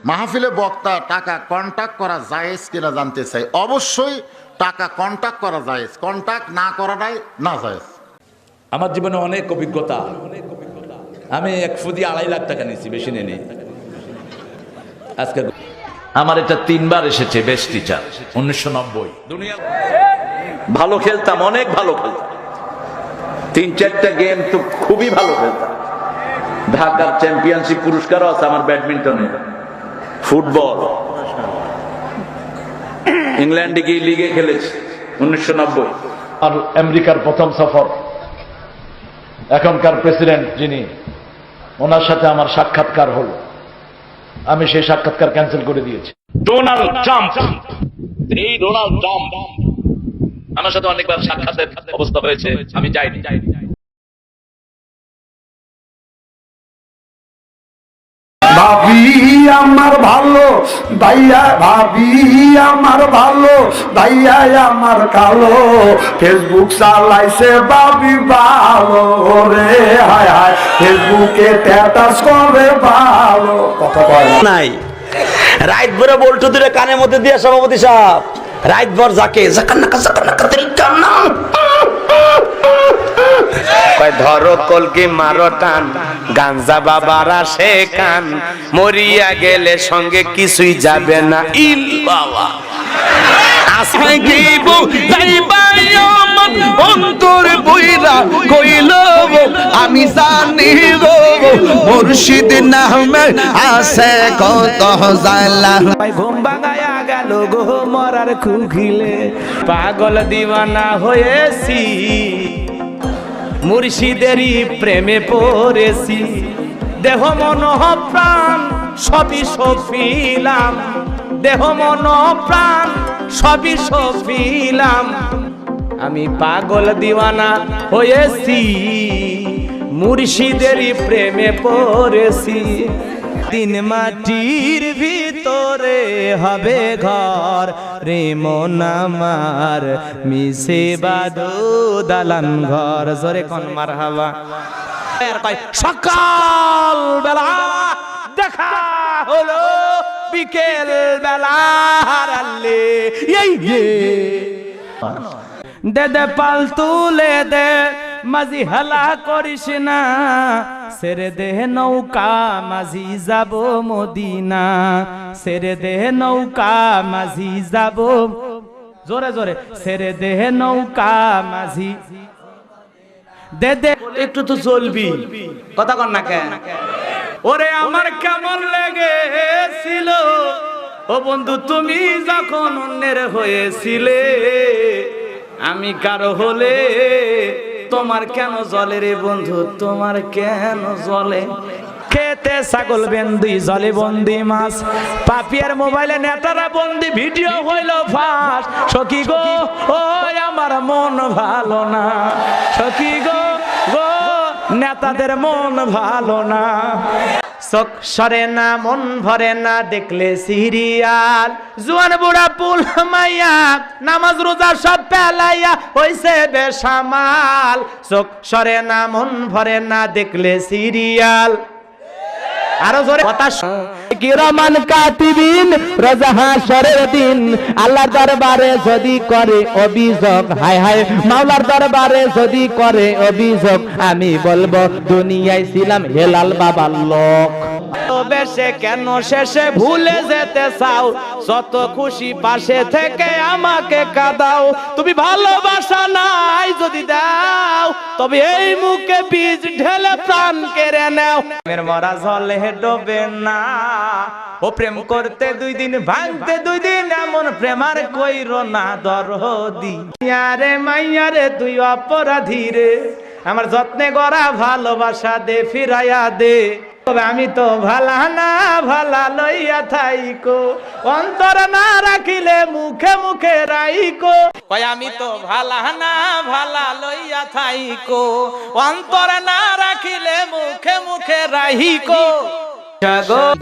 মাহফিলে বক্তা টাকা কন্টাক্ট করা জায়েজ কিনা জানতে চাই। অবশ্যই টাকা কন্টাক্ট করা জায়েজ, কন্টাক্ট না করাটাই না জায়েজ। আমার জীবনে অনেক অভিজ্ঞতা। আমি 1 ফুদি 2.5 লাখ টাকা নিয়েছি, বেশি নেই। আজকে আমার এটা 3 বার এসেছে বেস্ট টিচার 1990। দুনিয়ার ভালো খেলতাম, অনেক ভালো খেলতাম, 3-4টা গেম তো খুবই ভালো খেলতাম। ঢাকার চ্যাম্পিয়নশিপ পুরস্কারও আছে আমার ব্যাডমিন্টনে, ফুটবল, ইংল্যান্ডে গিয়ে লিগে খেলেছি 1990। আর আমেরিকার প্রথম সফর, এখনকার প্রেসিডেন্ট যিনি, ওনার সাথে আমার সাক্ষাৎকার হলো, আমি সেই সাক্ষাৎকার ক্যান্সেল করে দিয়েছি। ডোনাল্ড ট্রাম্প, এই ডোনাল্ড ট্রাম্প আমার সাথে অনেকবার সাক্ষাতের অবস্থা হয়েছে, আমি যাইনি। ভাবি আমার ভালো দাইয়া, ভাবি আমার ভালো দাইয়া আমার কালো, ফেসবুক চালাইছে ভাবি ভালো রে, হায় হায় ফেসবুকে স্ট্যাটাস করে ভালো। কথা কয় নাই, রাত ভরে বল্টু দূরে কানের মধ্যে দিয়ে সভাপতি সাহেব রাত ভর যাকে ধরো কলকি মারো টান, গাঞ্জা বাবার আসে কান, মরিয়া গেলে সঙ্গে কিছুই যাবে না। ইল বাবা অন্তর বইরা কইল আমি জানি গো, মুর্শিদ নামে আছে কত জালা। ঘুম ভাঙায়া গেল গো মরার খুখিলে, পাগল দিওয়ানা হয়েছি, মুর্শিদেরই প্রেমে পড়েছি, দেহ মন প্রাণ সবই সফিলাম, দেহ মন প্রাণ সবই সফিলাম, আমি পাগল দিওয়ানা হয়েছি, মুর্শিদেরই প্রেমে পড়েছি। দিন মাটির ভিতরে হবে ঘর রে মন আমার, মিশে বাদো দালান ঘর। জোরে কোন মারহাবা। সকাল বেলা দেখা হলো, বিকেল বেলা হারালে দে দে পাল তুলে দে, মাঝি হালা করিস না, সেরে দে নৌকা মাঝি যাব মদিনা, সেরে দে নৌকা মাঝি যাব, জোরে জোরে সেরে দে নৌকা মাঝি, দে দে একটু তো চলবি, কথা কর না কেন? ওরে আমার কেমন লেগেছিল ও বন্ধু তুমি যখন অন্যের হয়েছিলে, আমি কারো হলে তোমার কেন জলে রে বন্ধু, তোমার কেন জলে? খেতে ছাগল বেন্দি জলে বন্দি মাছ, পাপিয়ার মোবাইলে নেতারা বন্দি ভিডিও হইল ফাঁস। সখী গো ও আমার মন ভালো না, সখী গো গো নেতাদের মন ভালো না, চোখ সরে না মন ভরে না দেখলে সিরিয়াল, জুয়ান বুড়া পুল মাইয়া নামাজ রোজা সব পেলাইয়া হইছে বেসামাল, চোখ সরে না মন ভরে না দেখলে সিরিয়াল। আরো জোরে কথা, কিরামান কাতিবিন রোজা হাসরের দিন, আল্লাহর দরবারে যদি করে অভিযোগ, হায় হায় মাওলার দরবারে যদি করে অভিযোগ, আমি বলবো দুনিয়ায় ছিলাম হেলাল বাবার লোক। বেশে কেন শেষে ভুলে যেতে চাও, যত খুশি পাশে থেকে আমাকে কাঁদাও, তুমি ভালোবাসা নাই যদি দাও, তবে এই মুখে বীজ ঢেলে প্রাণ কেড়ে নাও। প্রেমের মরা জলে ডোবে না, ও প্রেম করতে 2 দিন ভাঙতে 2 দিন, এমন প্রেমার কইরো না দরদি। আরে মাইয়ারে তুই অপরাধী রে, আমার যত্নে গড়া ভালোবাসা দে ফিরাইয়া দে, আমি তো ভালা না ভালা লইয়া থাইকো, অন্তর না রাখিলে মুখে মুখে রাইকো, আমি তো ভালা না ভালা লইয়া থাইকো, অন্তর না রাখিলে মুখে মুখে রাইকো।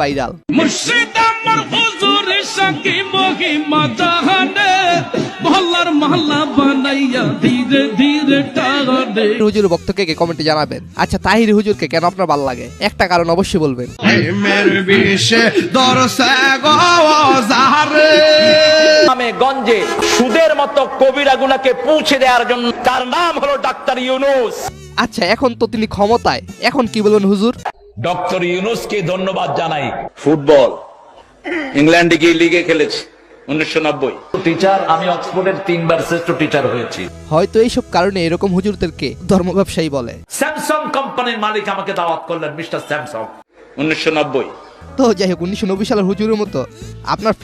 ভাইরাল মুর্শিদ আমার হুজুর ভালোবাসা কি মহিমা জাহানে মহল্লার মহল্লা বানাইয়া ধীরে ধীরে টানে। হুজুর ভক্তকে কে কমেন্টে জানাবেন। আচ্ছা, তাহির হুজুরকে কেন আপনার ভালো লাগে? একটা কারণ অবশ্যই বলবেন। গ্রামে গঞ্জে সুদের মতো কবিরা গুনাকে পৌঁছে দেওয়ার জন্য তার নাম হলো ডাক্তার ইউনূস। আচ্ছা, এখন তো তিনি ক্ষমতায়, এখন কি বলবেন হুজুর? ডক্টর ইউনূসকে ধন্যবাদ জানাই। ফুটবল ইংল্যান্ডে গিয়ে লিগে খেলেছি 1990। টিচার, আমি অক্সফোর্ডের 3 বার শ্রেষ্ঠ টিচার হয়েছি। হয়তো এইসব কারণে এরকম হুজুরদেরকে ধর্ম ব্যবসায়ী বলে। স্যামসাং কোম্পানির মালিক আমাকে দাওয়াত করলেন, মিস্টার স্যামসাং, 1990। তো যাই হোক, 1990 সালের হুজুরের মতো আপনার